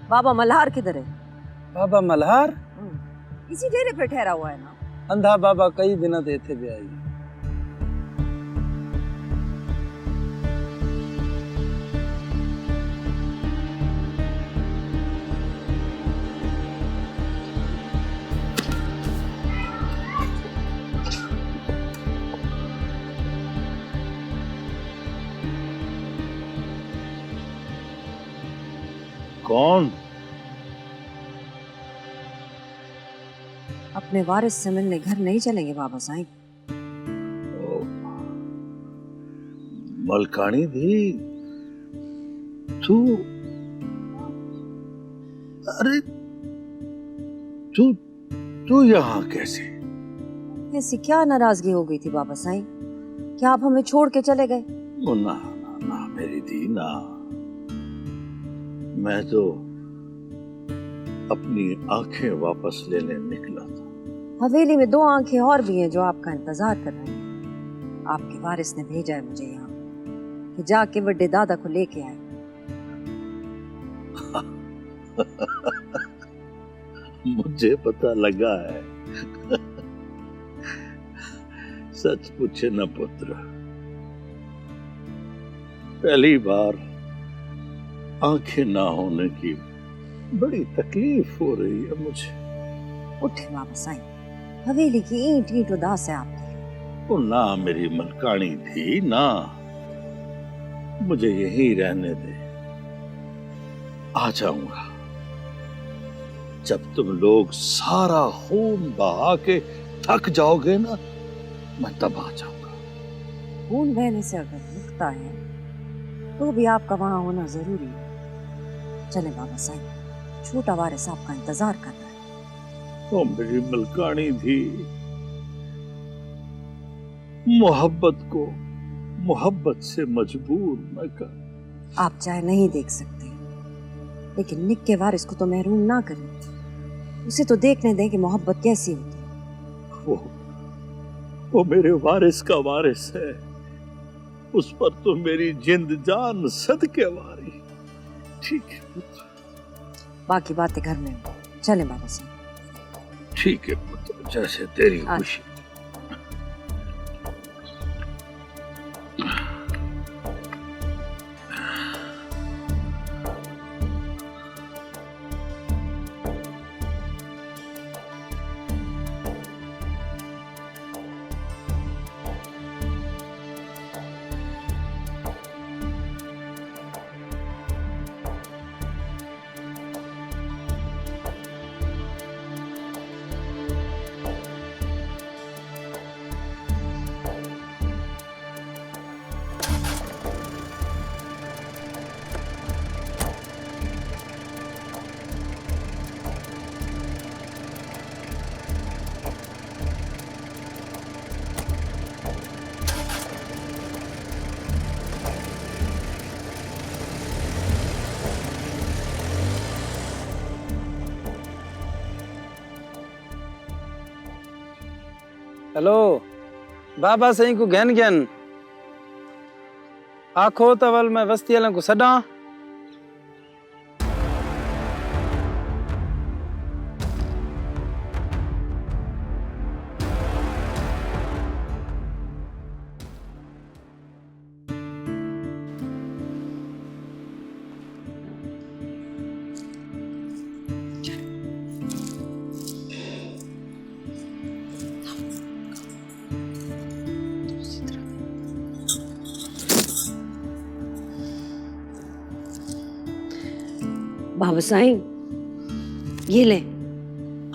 बाबा मल्हार किधर है? बाबा मल्हार इसी डेरे पे ठहरा हुआ है ना? अंधा बाबा कई दिन से इथे भी आई। कौन? अपने वारिस से मिलने घर नहीं चलेंगे बाबा साईं? मलकानी दी, तू, अरे तू तू यहाँ कैसे? ऐसी क्या नाराजगी हो गई थी बाबा साईं? क्या आप हमें छोड़ के चले गए? ना ना ना मेरी दी ना, मैं तो अपनी आंखें वापस लेने निकला था। हवेली में 2 आंखें और भी हैं जो आपका इंतजार कर रही हैं। आपके वारिस ने भेजा है मुझे यहाँ कि जाके बड़े दादा को लेके आए। मुझे पता लगा है। सच पूछे न पुत्र, पहली बार आंखें ना होने की बड़ी तकलीफ हो रही है मुझे। उठे बाबा साईं, हवेली की ईंट ईंट उदास है आपकी। वो ना मेरी मलकानी थी ना, मुझे यहीं रहने दे, आ जाऊंगा। जब तुम लोग सारा खून बहा के थक जाओगे ना, मैं तब आ जाऊंगा। खून बहने से अगर रुकता है तो भी आपका वहां होना जरूरी है। चले बाबा साईं, छोटा वारिस आपका इंतजार कर रहा है। ओ मेरी मलकानी थी, मोहब्बत को मोहब्बत से मजबूर न कर। आप चाहे नहीं देख सकते, लेकिन निक्के वारिस को तो महरूम ना करें। उसे तो देखने दें कि मोहब्बत कैसी होती है। वो मेरे वारिस का वारिस है, उस पर तो मेरी जिंद जान सदके वारी। ठीक है पुत्र, बाकी बातें घर में हो। चले बाबा साईं। ठीक है पुत्र, जैसे तेरी खुशी। हेलो बाबा साईं को घन घन आखो तवल मैं वस्ती वालों को सदा। बाबा साईं, ये ले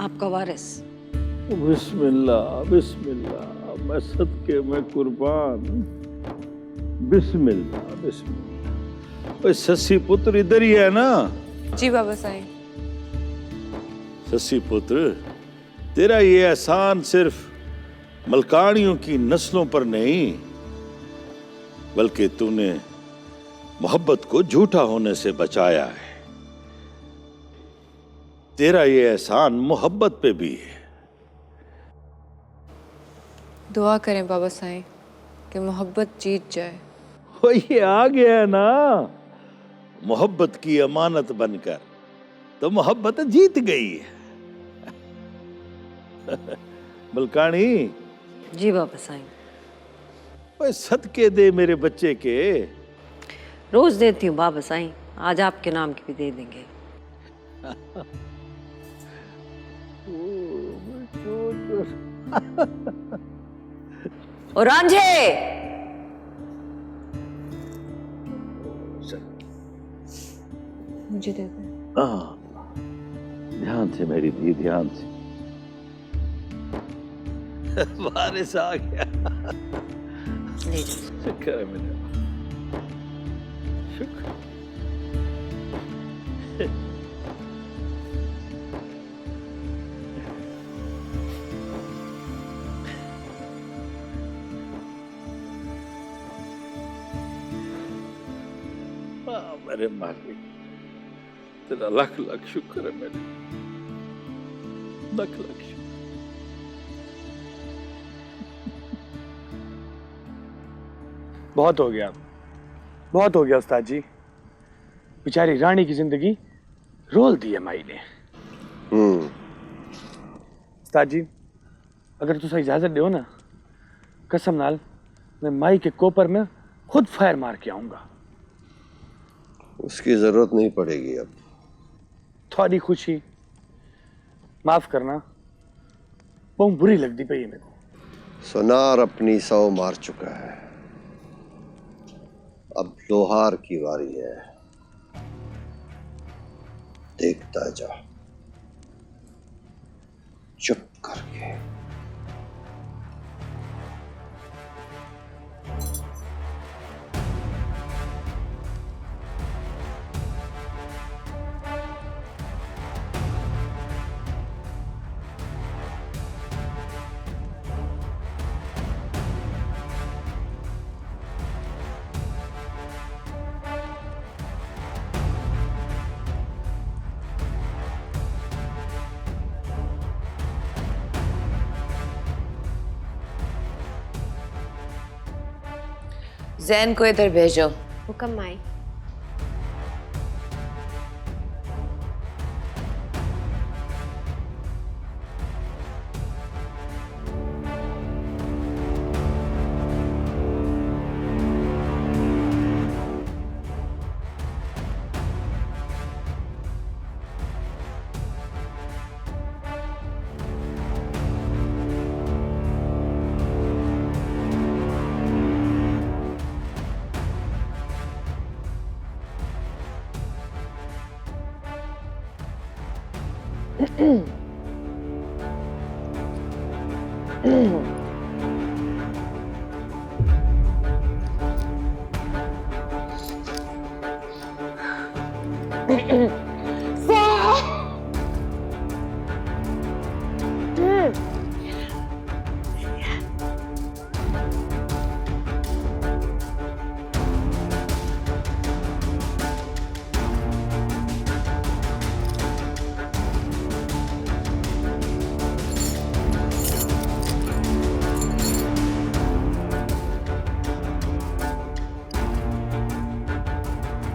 आपका वारिस। बिस्मिल्लाह बिस्मिल्लाह, मैं सदके में कुर्बान। बिस्मिल्लाह बिस्मिल्लाह। ओए सस्सी पुत्र इधर ही है ना? जी बाबा साईं। सस्सी पुत्र, तेरा ये एहसान सिर्फ मलकानियों की नस्लों पर नहीं, बल्कि तूने मोहब्बत को झूठा होने से बचाया है। तेरा ये एहसान मोहब्बत पे भी है। दुआ करें बाबा साईं कि मोहब्बत जीत जाए। वो ये आ गया ना, मोहब्बत की अमानत बनकर तो मोहब्बत जीत गई। मलकानी, जी बाबा साईं। ओए सदके दे मेरे बच्चे के। रोज देती हूँ बाबा साईं, आज आपके नाम की भी दे देंगे। और रांझे, मुझे दे दे। ध्यान से मेरी धी, ध्यान से। वारिस आ गया। ले जाओ। शुक्र है मेरे, शुक्र। मेरे मालिक, तेरा लख लख शुक्र है मेरे, लख लख शुक्र। बहुत हो गया, बहुत हो गया उस्ताद जी। बेचारी रानी की जिंदगी रोल दी है माई ने। उस्ताद जी, अगर तुसा इजाजत दो ना, कसम नाल मैं माई के कोपर में खुद फायर मार के आऊंगा। उसकी जरूरत नहीं पड़ेगी अब। थोड़ी खुशी माफ करना, बहुत बुरी लगती पई है मेरे को। सोनार अपनी 100 मार चुका है, अब लोहार की बारी है। देखता जा चुप करके। जैन को इधर भेजो। हुक्म माई।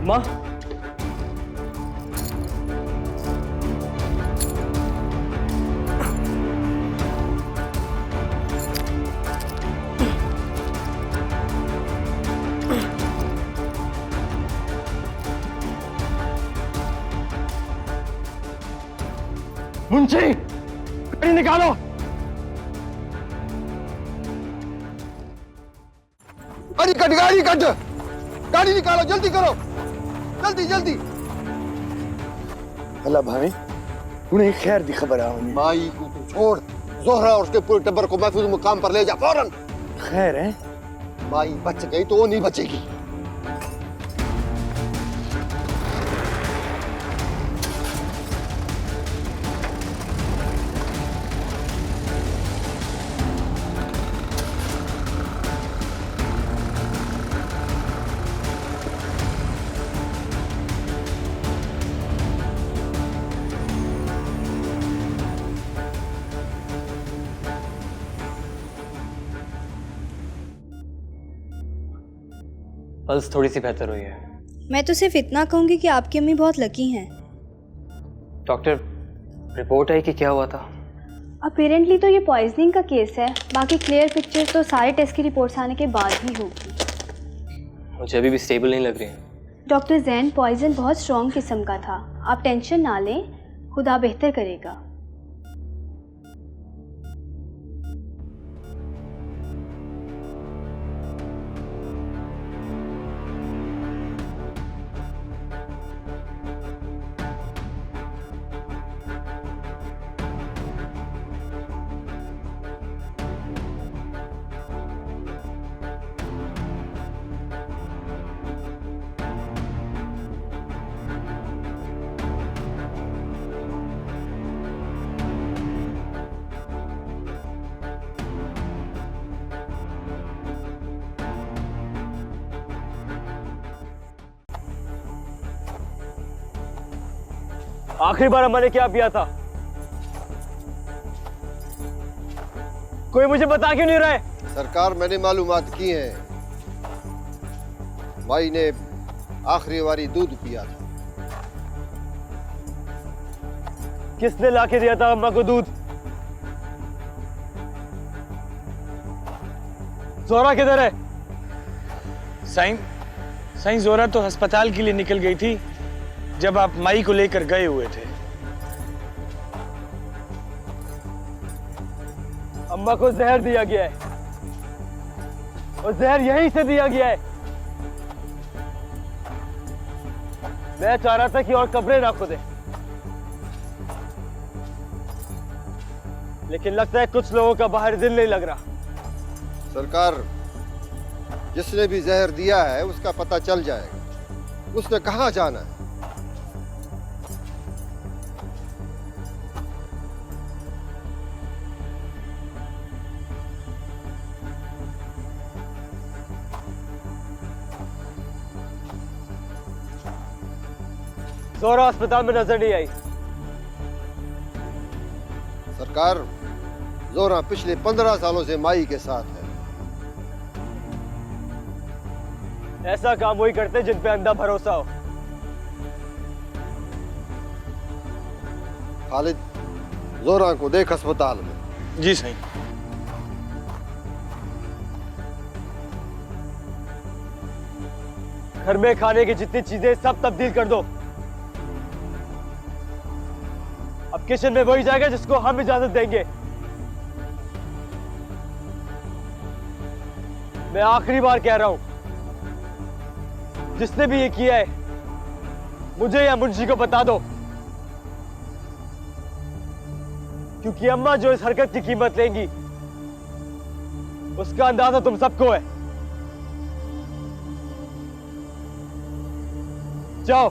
माँ, मुंशी गाड़ी निकालो। गाड़ी कट, गाड़ी कट, गाड़ी निकालो, जल्दी करो, जल्दी जल्दी। अल्लाह भाई, उन्हें खैर दी खबर आ। माई को तू छोड़, जोहरा और उसके पूरे टब्बर को महफूज मुकाम पर ले जा फौरन। खैर है? माई बच गई तो वो नहीं बचेगी। पल्स थोड़ी सी बेहतर हुई है। मैं तो सिर्फ इतना कहूंगी कि आपकी अम्मी बहुत लकी हैं। डॉक्टर, रिपोर्ट आई कि क्या हुआ था? अपेरेंटली तो ये पॉइजनिंग का केस है, बाकी क्लियर पिक्चर तो सारे टेस्ट की रिपोर्ट्स आने के बाद ही होगी। मुझे अभी भी स्टेबल नहीं लग रही है। डॉक्टर जैन, पॉइजन बहुत स्ट्रॉन्ग किस्म का था, आप टेंशन ना लें, खुदा बेहतर करेगा। आखिरी बार अम्मा ने क्या पिया था? कोई मुझे बता क्यों नहीं रहा है? सरकार, मैंने मालूमात की हैं। माई ने आखिरी बारी दूध पिया था। किसने लाके दिया था अम्मा को दूध? जोरा किधर है? साईं जोरा तो अस्पताल के लिए निकल गई थी जब आप माई को लेकर गए हुए थे। अम्मा को जहर दिया गया है और जहर यहीं से दिया गया है। मैं चाह रहा था कि और कब्रें ना खोदे, लेकिन लगता है कुछ लोगों का बाहर दिल नहीं लग रहा। सरकार, जिसने भी जहर दिया है उसका पता चल जाएगा। उसने कहाँ जाना है। जोरा अस्पताल में नजर नहीं आई। सरकार, जोरा पिछले 15 सालों से माई के साथ है। ऐसा काम वही करते जिन पे अंधा भरोसा हो। खालिद, जोरा को देख अस्पताल में। जी साईं। घर में खाने की जितनी चीजें सब तब्दील कर दो। अब किचन में वही जाएगा जिसको हम इजाजत देंगे। मैं आखिरी बार कह रहा हूं, जिसने भी ये किया है मुझे या मुंशी को बता दो, क्योंकि अम्मा जो इस हरकत की कीमत लेंगी उसका अंदाजा तुम सबको है। जाओ।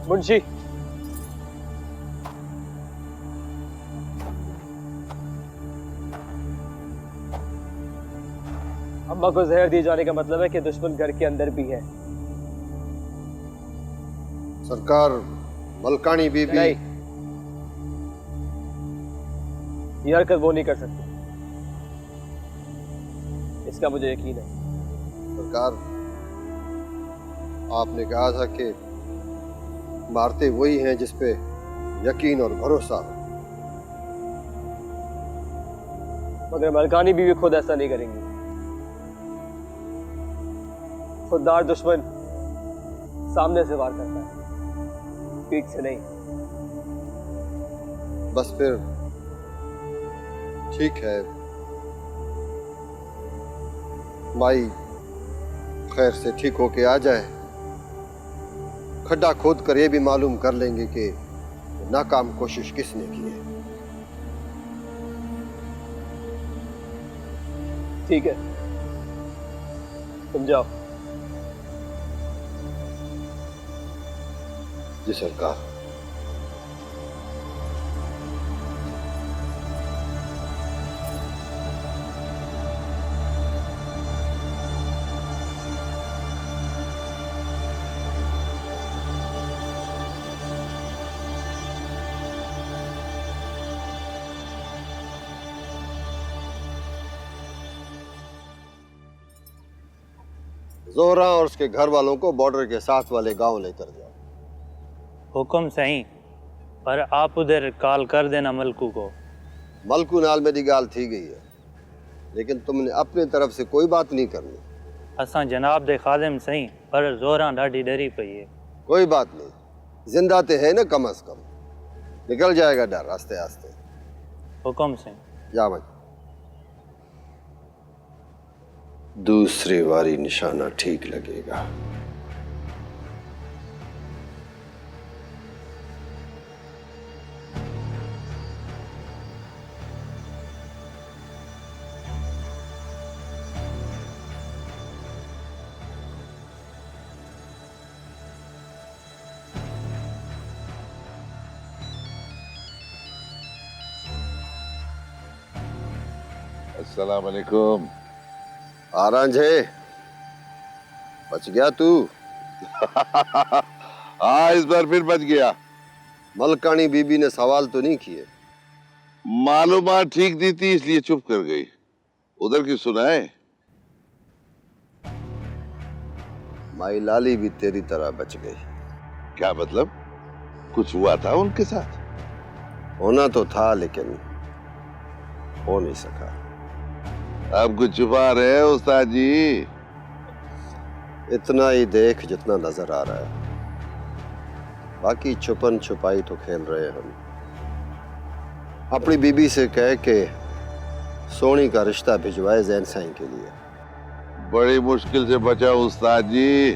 मुंशी, अम्मा को जहर दिए जाने का मतलब है कि दुश्मन घर के अंदर भी है। सरकार, मलकानी बीबी नहीं, ये हरकत वो नहीं कर सकती, इसका मुझे यकीन है। सरकार, आपने कहा था कि मारते वही हैं जिस पे यकीन और भरोसा हो। मगर मलकानी बीवी खुद ऐसा नहीं करेंगी। खुददार दुश्मन सामने से वार करता है, पीठ से नहीं। बस फिर ठीक है, माई खैर से ठीक होके आ जाए, खड्डा खोद कर ये भी मालूम कर लेंगे कि नाकाम कोशिश किसने की है। ठीक है, तुम जाओ। जी सरकार। जोहरा और उसके घर वालों को बॉर्डर के साथ वाले गांव लेकर जाओ। हुक्म सही, पर आप उधर कॉल कर देना मलकू को। मलकू नाल मेरी गाल थी गई है, लेकिन तुमने अपनी तरफ से कोई बात नहीं करनी। असा जनाब दे खादिम सही, पर जोहरा ढाडी डरी पई है। कोई बात नहीं, जिंदा ते है ना, कम अज कम निकल जाएगा डर आस्ते आस्ते। हुक्म सही। जा भाई, दूसरी बारी निशाना ठीक लगेगा। अस्सलाम वालेकुम। आरांझे, बच गया तू। हाँ, इस बार फिर बच गया। मलकानी बीबी ने सवाल तो नहीं किए? मालूमात ठीक दी थी इसलिए चुप कर गई। उधर की सुनाए। माई लाली भी तेरी तरह बच गई। क्या मतलब? कुछ हुआ था उनके साथ? होना तो था, लेकिन हो नहीं सका। अब कुछ छुपा रहे हैं उस्ताद जी? इतना ही देख जितना नजर आ रहा है, बाकी छुपन छुपाई तो खेल रहे हम। अपनी बीबी से कह के सोनी का रिश्ता भिजवाए जैन साईं के लिए। बड़ी मुश्किल से बचा उस्ताद जी,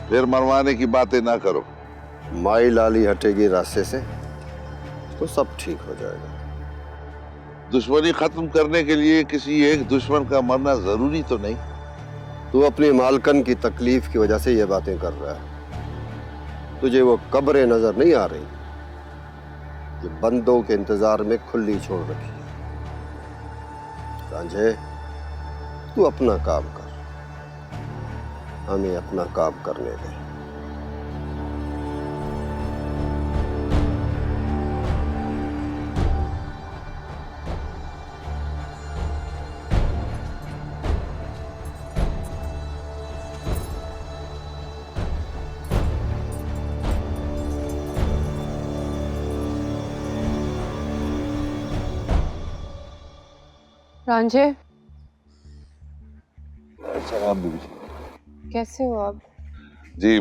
फिर मरवाने की बातें ना करो। माई लाली हटेगी रास्ते से तो सब ठीक हो जाएगा। दुश्मनी खत्म करने के लिए किसी एक दुश्मन का मरना जरूरी तो नहीं। तू अपनी मालकन की तकलीफ की वजह से ये बातें कर रहा है। तुझे वो कब्रें नजर नहीं आ रही जो बंदों के इंतजार में खुली छोड़ रखी है? रांझे, तू अपना काम कर, हमें अपना काम करने दे। रांझे, सलाम बीबी। कैसे हो आप? जी,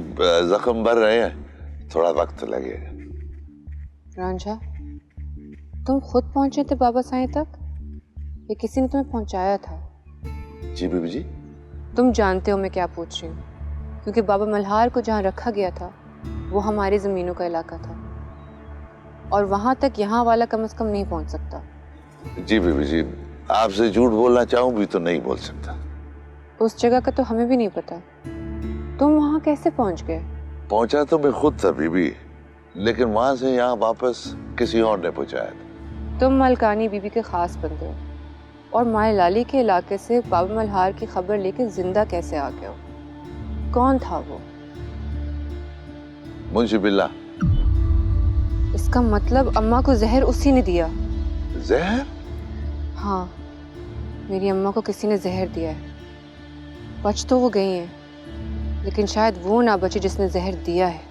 जख्म भर रहे हैं, थोड़ा वक्त लगेगा। रांझा, तुम खुद पहुंचे थे बाबा साईं तक या किसी ने तुम्हें पहुंचाया था? जी बीबी जी। तुम जानते हो मैं क्या पूछ रही हूँ, क्योंकि बाबा मल्हार को जहाँ रखा गया था वो हमारी ज़मीनों का इलाका था और वहाँ तक यहाँ वाला कम से कम नहीं पहुँच सकता। जी बीबी जी, आपसे झूठ बोलना चाहूँ भी तो नहीं बोल सकता। उस जगह का तो हमें भी नहीं पता। तुम वहाँ कैसे पहुँच गए? पहुंचा तो मैं खुद था बीबी, लेकिन वहां से यहाँ वापस किसी और ने पहुंचाया था। तुम मलकानी बीबी के खास बंदे हो और माए लाली के इलाके से बाबा मल्हार की खबर लेके जिंदा कैसे आ गए हो? कौन था वो? मुंशी बिल्ला। इसका मतलब अम्मा को जहर उसी ने दिया? जहर? हाँ, मेरी अम्मा को किसी ने जहर दिया है। बच तो वो गई हैं, लेकिन शायद वो ना बचे जिसने जहर दिया है।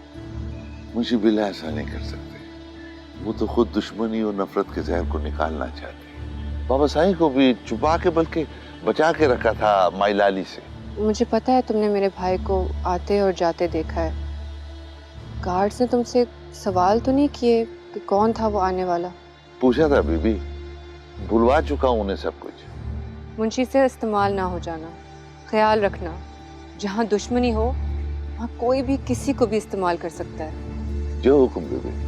मुंशी बिल्ला ऐसा नहीं कर सकते। वो तो खुद दुश्मनी और नफरत के जहर को निकालना चाहते। बाबा साईं को भी छुपा के बल्कि बचा के रखा था माई लाली से। मुझे पता है तुमने मेरे भाई को आते और जाते देखा है। गार्ड्स ने तुमसे सवाल तो नहीं किए कि कौन था वो आने वाला? पूछा था बीबी, भुलवा चुका हूं उन्हें सब कुछ। मुंशी से इस्तेमाल ना हो जाना, ख्याल रखना। जहाँ दुश्मनी हो वहाँ कोई भी किसी को भी इस्तेमाल कर सकता है। जो हुक्म बीबी।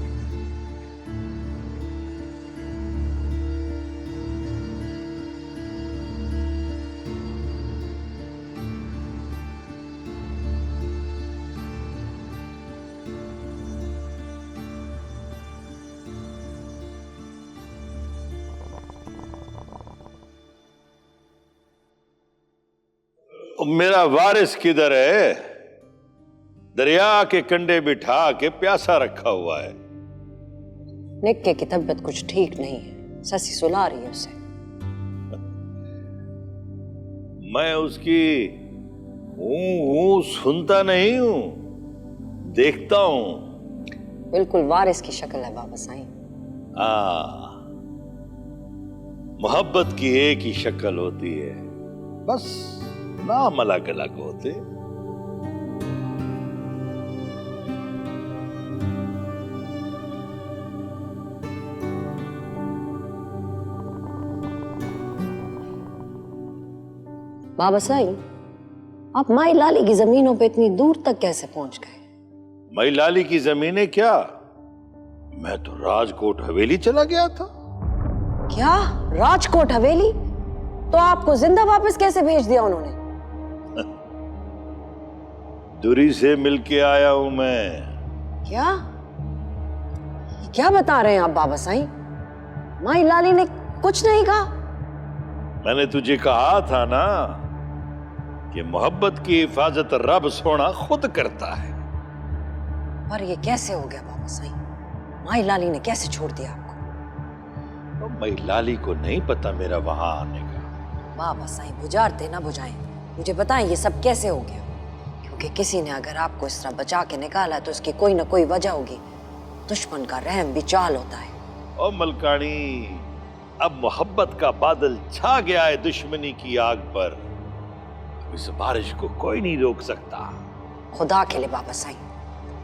मेरा वारिस किधर है? दरिया के कंढे बिठा के प्यासा रखा हुआ है। निक्के की तबीयत कुछ ठीक नहीं है, ससी सुला रही है उसे। मैं उसकी सुनता नहीं हूं, देखता हूं। बिल्कुल वारिस की शक्ल है बाबा साईं। मोहब्बत की एक ही शक्ल होती है, बस नाम अलग अलग होते। बाबा साईं, आप माई लाली की जमीनों पे इतनी दूर तक कैसे पहुंच गए? मई लाली की जमीनें क्या, मैं तो राजकोट हवेली चला गया था। क्या राजकोट हवेली? तो आपको जिंदा वापस कैसे भेज दिया उन्होंने? दूरी से मिलके आया हूं मैं। क्या बता रहे हैं आप बाबा साईं? माई लाली ने कुछ नहीं कहा? मैंने तुझे कहा था ना कि मोहब्बत की हिफाजत रब सोना खुद करता है। पर ये कैसे हो गया बाबा साईं? माई लाली ने कैसे छोड़ दिया आपको? तो मई लाली को नहीं पता मेरा वहां आने का। बाबा साईं बुझारते ना बुझाएं, मुझे बताएं ये सब कैसे हो गया? क्योंकि किसी ने अगर आपको इस तरह बचा के निकाला तो उसकी कोई ना कोई वजह होगी। दुश्मन का रहम भी चाल होता है। ओ मलकानी, अब मोहब्बत का बादल छा गया है दुश्मनी की आग पर। अब इस बारिश को कोई नहीं रोक सकता। खुदा के लिए बाबा साईं,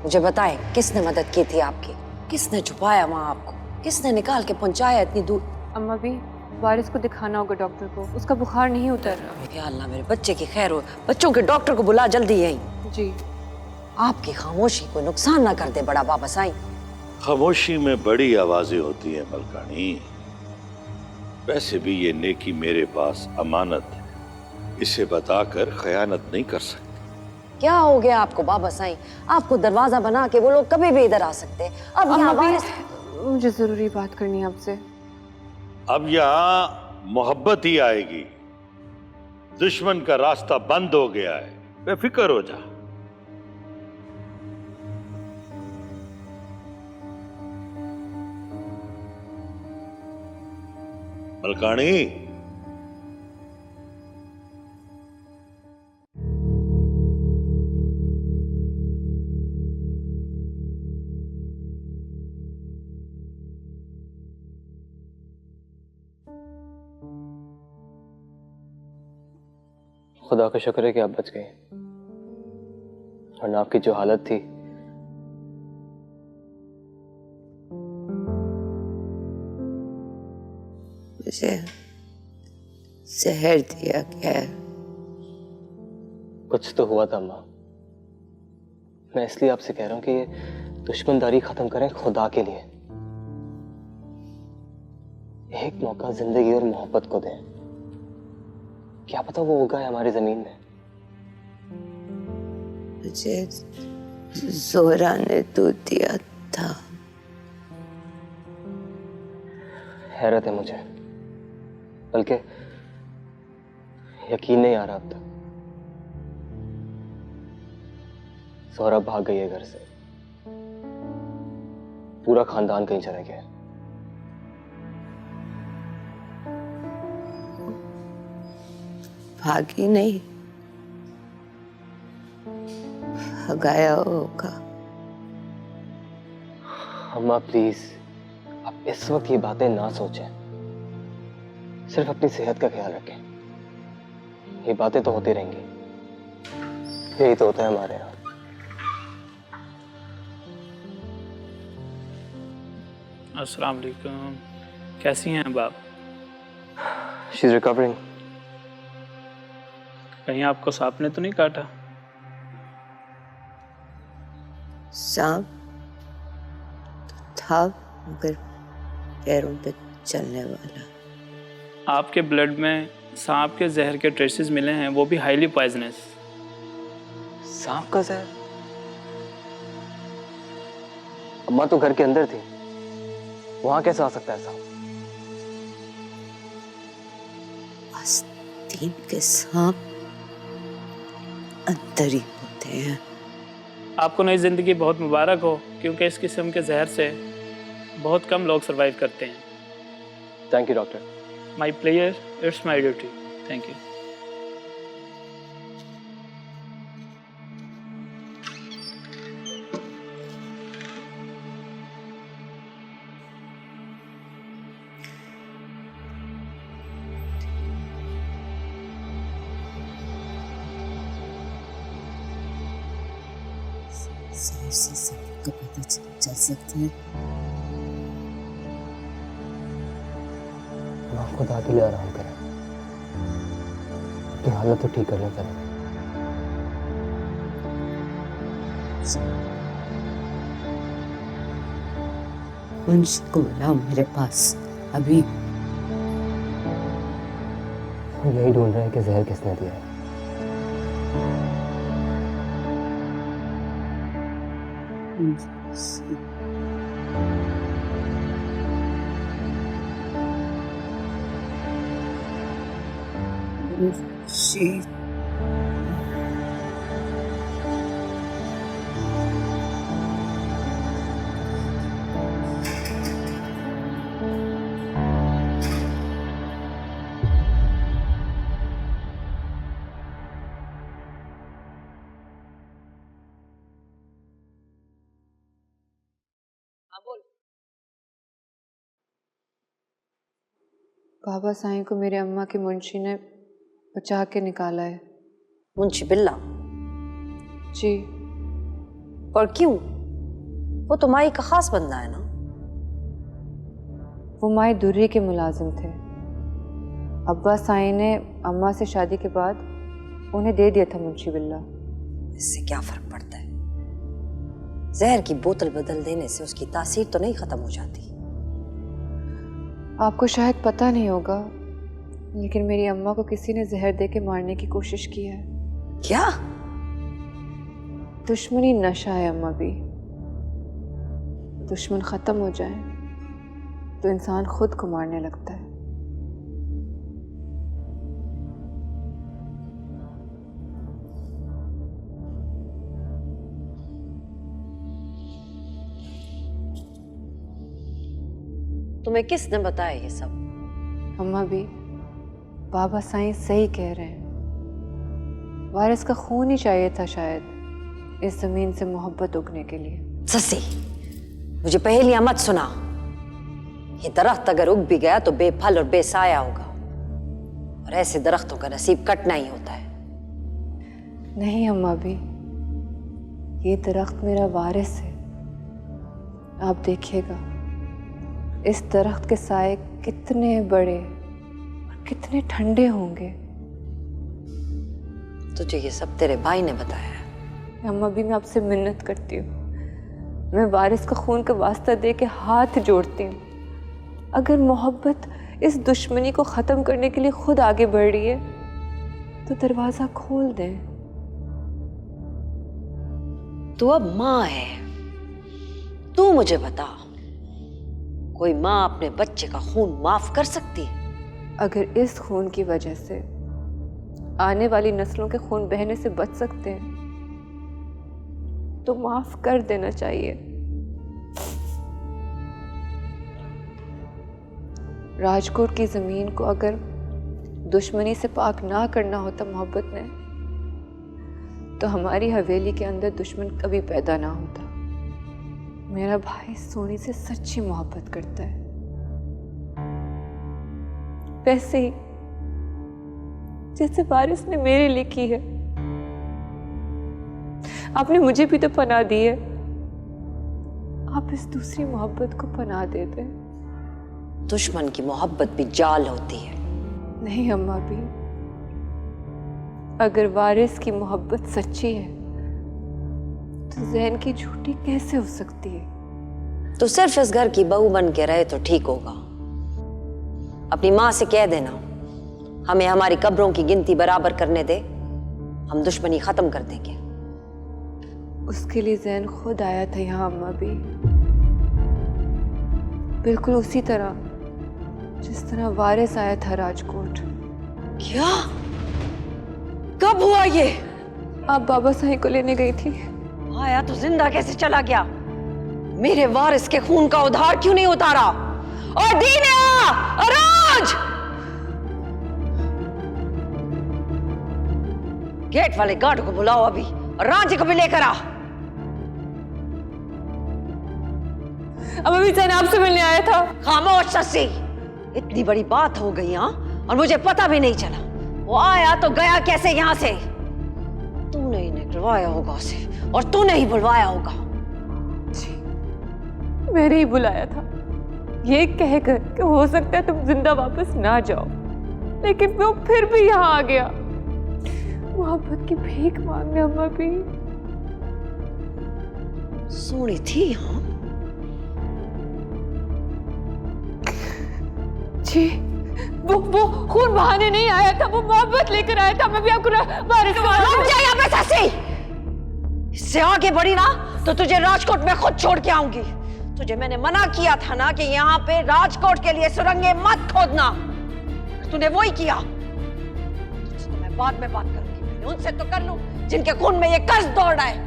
मुझे बताएं किसने मदद की थी आपकी? किसने छुपाया वहां आपको? किसने निकाल के पहुंचाया इतनी दूर? अम्मा भी वारिस को दिखाना होगा डॉक्टर को, उसका बुखार नहीं उतर रहा। या अल्लाह, मेरे बच्चे की खैर हो। बच्चों के डॉक्टर को बुला जल्दी यहीं। जी। आपकी खामोशी को नुकसान ना कर दे बड़ा बाबा साईं। खामोशी में बड़ी आवाजें होती हैं मलकानी। वैसे भी ये नेकी मेरे पास अमानत है, इसे बताकर खयानत नहीं कर सकते। क्या हो गया आपको बाबा साईं? आपको दरवाजा बना के वो लोग कभी भी इधर आ सकते हैं। अब यहाँ वारिस... मुझे जरूरी बात करनी है आपसे। अब यहाँ मोहब्बत ही आएगी। दुश्मन का रास्ता बंद हो गया है, बेफिक्र हो जा। मलकानी, खुदा का शुक्र है कि आप बच गए, वरना आपकी जो हालत थी। मुझे जहर दिया गया है। कुछ तो हुआ था अम्मा। मैं इसलिए आपसे कह रहा हूं कि ये दुश्मनदारी खत्म करें खुदा के लिए। एक मौका जिंदगी और मोहब्बत को दें। क्या पता वो उगा है हमारी जमीन में। मुझे जोहरा ने दूध दिया था। हैरत है मुझे, बल्कि यकीन नहीं आ रहा अब तक। जोहरा भाग गई है घर से, पूरा खानदान कहीं चला गया है। भागी नहीं, भगाया होगा। अम्मा प्लीज, आप इस वक्त ये बातें ना सोचें। सिर्फ अपनी सेहत का ख्याल रखें। ये बातें तो होती रहेंगी, यही तो होता है हमारे यहाँ। अस्सलाम वालेकुम, कैसी हैं अब आप? She is recovering. कहीं आपको सांप ने तो नहीं काटा? सांप था मगर पैरों पे चलने वाला। आपके ब्लड में सांप के जहर के ट्रेसेस मिले हैं, वो भी हाईली पॉइजनस। सांप का जहर? अम्मा तो घर के अंदर थी, वहां कैसे आ सकता है सांप? आस्तीन के सांप अंदर ही होते हैं। आपको नई जिंदगी बहुत मुबारक हो, क्योंकि इस किस्म के जहर से बहुत कम लोग सरवाइव करते हैं। Thank you doctor. My player, it's my duty. Thank you. जहर से सबक का पता चल सकता है। माँ खुदा के लिए आराम करें, अपनी हालत तो ठीक करने करें। मुंशी को बुलाओ मेरे पास अभी। हम यही ढूंढ रहे हैं कि जहर किसने दिया है। मुंशी बाबा साईं को मेरे अम्मा की मुंशी ने बचा के निकाला है। मुंशी बिल्ला? जी। पर क्यों? वो तो माई का खास बंदा है ना। वो माई दुर्री के मुलाजिम थे। अब्बा साईं ने अम्मा से शादी के बाद उन्हें दे दिया था मुंशी बिल्ला। इससे क्या फर्क पड़ता है? जहर की बोतल बदल देने से उसकी तासीर तो नहीं खत्म हो जाती। आपको शायद पता नहीं होगा, लेकिन मेरी अम्मा को किसी ने जहर दे के मारने की कोशिश की है। क्या? दुश्मनी नशा है अम्मा भी। दुश्मन खत्म हो जाए तो इंसान खुद को मारने लगता है। तुम्हें किसने बताया ये सब? अम्मा भी, बाबा साईं सही कह रहे हैं। वारिस का खून ही चाहिए था शायद इस जमीन से मोहब्बत उगने के लिए। ससी, मुझे पहेलियां मत सुना। ये दरख्त अगर उग भी गया तो बेफल और बेसाया होगा, और ऐसे दरख्तों का नसीब कटना ही होता है। नहीं अम्मा भी, ये दरख्त मेरा वारिस है। आप देखिएगा इस दरख्त के साए कितने बड़े और कितने ठंडे होंगे। तुझे ये सब तेरे भाई ने बताया है? अम्मा भी, मैं आपसे मिन्नत करती हूँ, मैं वारिस का खून का वास्ता दे के हाथ जोड़ती हूँ। अगर मोहब्बत इस दुश्मनी को ख़त्म करने के लिए खुद आगे बढ़ रही है तो दरवाज़ा खोल दें। तू अब माँ है, तू मुझे बता, कोई माँ अपने बच्चे का खून माफ कर सकती है? अगर इस खून की वजह से आने वाली नस्लों के खून बहने से बच सकते हैं तो माफ कर देना चाहिए। राजकोट की जमीन को अगर दुश्मनी से पाक ना करना होता मोहब्बत ने, तो हमारी हवेली के अंदर दुश्मन कभी पैदा ना होता। मेरा भाई सोनी से सच्ची मोहब्बत करता है, वैसे ही जैसे वारिस ने मेरे लिए की है। आपने मुझे भी तो पनाह दी है, आप इस दूसरी मोहब्बत को पनाह दे दें। दुश्मन की मोहब्बत भी जाल होती है। नहीं अम्मा भी, अगर वारिस की मोहब्बत सच्ची है तो ज़ैन की झूठी कैसे हो सकती है? तो सिर्फ इस घर की बहू बन के रहे तो ठीक होगा। अपनी माँ से कह देना हमें हमारी कब्रों की गिनती बराबर करने दे, हम दुश्मनी खत्म कर देंगे। उसके लिए ज़ैन खुद आया था यहाँ अम्मा भी, बिल्कुल उसी तरह जिस तरह वारिस आया था राजकोट। क्या? कब हुआ ये? आप बाबा साईं को लेने गई थी। आया तो जिंदा कैसे चला गया? मेरे वारिस के खून का उधार क्यों नहीं उतारा? और दीना, अराज! गेट वाले गार्ड को बुलाओ अभी, और रांची को भी लेकर आ। अब अभी ज़ैन आपसे मिलने आया था। खामोश सस्सी, इतनी बड़ी बात हो गई हाँ, और मुझे पता भी नहीं चला। वो आया तो गया कैसे यहाँ से? तूने ही निकलवाया होगा उसे और तूने ही बुलवाया होगा। जी, मैंने ही बुलाया था, ये कहकर कि हो सकता है तुम जिंदा वापस ना जाओ, लेकिन वो फिर भी यहाँ आ गया मोहब्बत की भीख मांगने। अम्मा भी सोनी थी यहाँ? जी, वो खून बहाने नहीं आया था, वो मोहब्बत लेकर आया था। मैं भी आपको यहाँ पे ससी, इससे आगे बढ़ी ना तो तुझे राजकोट में खुद छोड़ के आऊंगी। तुझे मैंने मना किया था ना कि यहाँ पे राजकोट के लिए सुरंगें मत खोदना, तूने वही किया। तुझसे तो मैं बाद में बात करूंगी, पहले उनसे तो कर लूं जिनके खून में ये कर्ज दौड़ रहा है।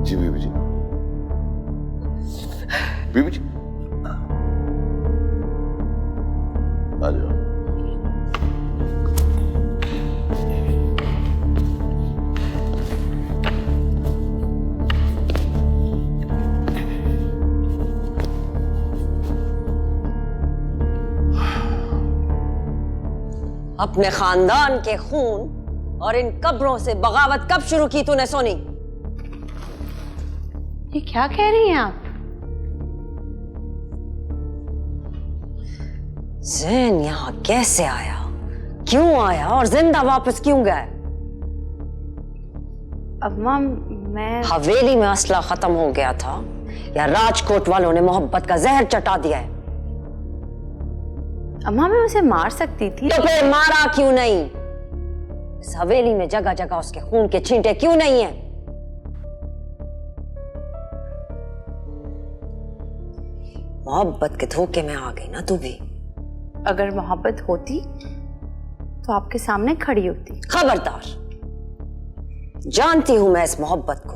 जी बीबी जी, बीबी जी आ जाओ। अपने खानदान के खून और इन कब्रों से बगावत कब शुरू की तूने सोनी? ये क्या कह रही हैं आप? जैन यहाँ कैसे आया, क्यों आया और जिंदा वापस क्यों गया? अम्मा मैं हवेली में असला खत्म हो गया था या राजकोट वालों ने मोहब्बत का जहर चटा दिया है? अम्मा मैं उसे मार सकती थी। तो फिर मारा क्यों नहीं? इस हवेली में जगह जगह उसके खून के छींटे क्यों नहीं है? मोहब्बत के धोखे में आ गई ना तू भी। अगर मोहब्बत होती तो आपके सामने खड़ी होती। खबरदार, जानती हूं मैं इस मोहब्बत को,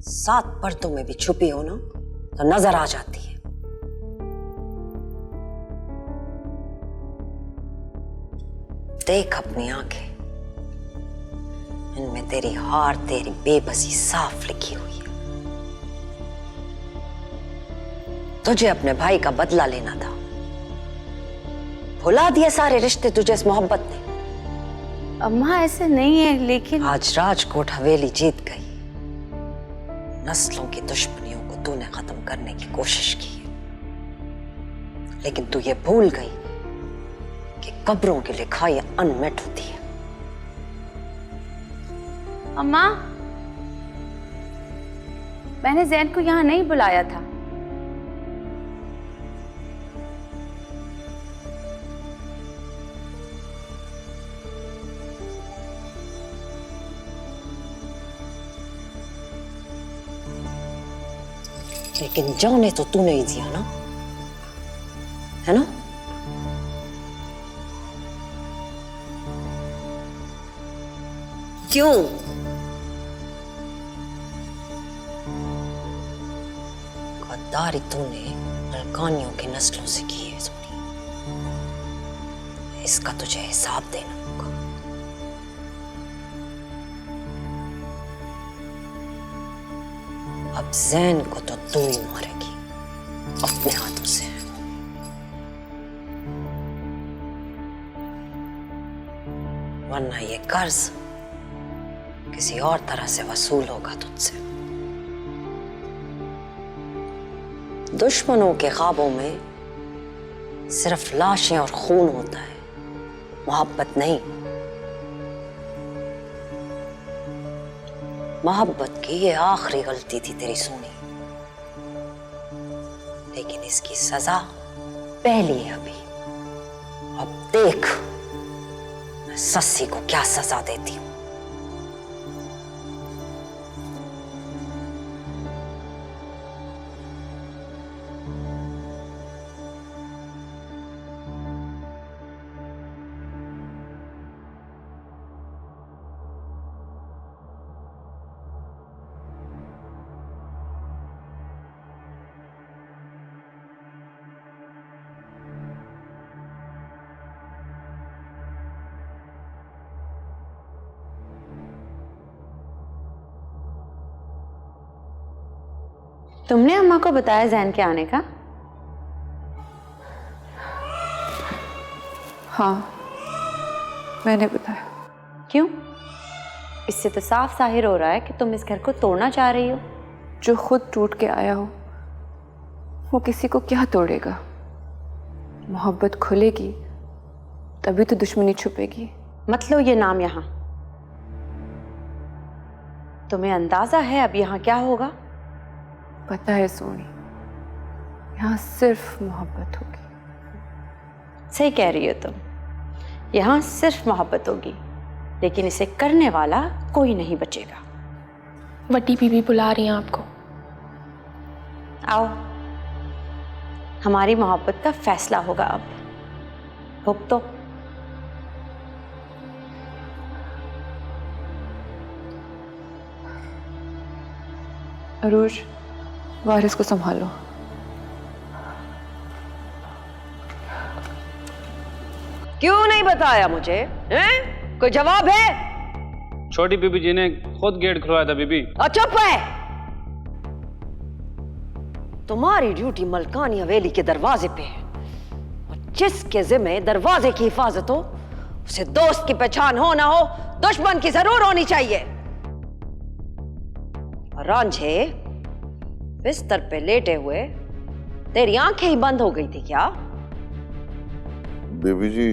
7 पर्दों में भी छुपी हो ना तो नजर आ जाती है। देख अपनी आंखें, इनमें तेरी हार, तेरी बेबसी साफ लिखी हुई है। तुझे अपने भाई का बदला लेना था, भुला दिए सारे रिश्ते तुझे इस मोहब्बत ने। अम्मा ऐसे नहीं है, लेकिन आज राजकोट हवेली जीत गई। नस्लों की दुश्मनियों को तूने खत्म करने की कोशिश की है, लेकिन तू ये भूल गई कि कब्रों की लिखाई अनमिट होती है। अम्मा मैंने जैन को यहाँ नहीं बुलाया था। लेकिन जाने तो तूने ही दिया ना, है ना? क्यों? गद्दारी तूने मलकानियों की नस्लों से की है सोनी, इसका तुझे हिसाब देना होगा। अब जैन को तो तू ही मारेगी अपने हाथों से। वरना ये कर्ज किसी और तरह से वसूल होगा तुझसे। दुश्मनों के ख्वाबों में सिर्फ लाशें और खून होता है, मोहब्बत नहीं। मोहब्बत की ये आखिरी गलती थी तेरी सोनी, लेकिन इसकी सजा पहली है अभी। अब देख मैं सस्सी को क्या सजा देती हूँ। तुमने अम्मा को बताया जैन के आने का? हाँ, मैंने बताया। क्यों? इससे तो साफ जाहिर हो रहा है कि तुम इस घर को तोड़ना चाह रही हो। जो खुद टूट के आया हो वो किसी को क्या तोड़ेगा? मोहब्बत खुलेगी तभी तो दुश्मनी छुपेगी। मत लो ये नाम यहाँ। तुम्हें अंदाजा है अब यहाँ क्या होगा? पता है सोनी, यहाँ सिर्फ मोहब्बत होगी। सही कह रही हो तुम, यहाँ सिर्फ मोहब्बत होगी, लेकिन इसे करने वाला कोई नहीं बचेगा। वटी बीबी बुला रही हैं आपको। आओ, हमारी मोहब्बत का फैसला होगा अब। भुगतो। अरूज, वारिस को संभालो। क्यों नहीं बताया मुझे? हैं? कोई जवाब है? छोटी बीबी जी ने खुद गेट खुलवाया था बीबी। चुप है। तुम्हारी ड्यूटी मलकानी हवेली के दरवाजे पे है, और जिसके जिम्मे दरवाजे की हिफाजत हो उसे दोस्त की पहचान हो ना हो दुश्मन की जरूर होनी चाहिए। रांझे, बिस्तर पे लेटे हुए तेरी आंखें ही बंद हो गई थी क्या? बेबी जी,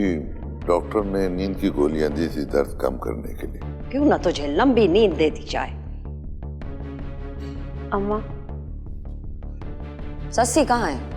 डॉक्टर ने नींद की गोलियां दी थी दर्द कम करने के लिए। क्यों ना तुझे लंबी नींद दे दी जाए। अम्मा, सस्सी कहाँ है?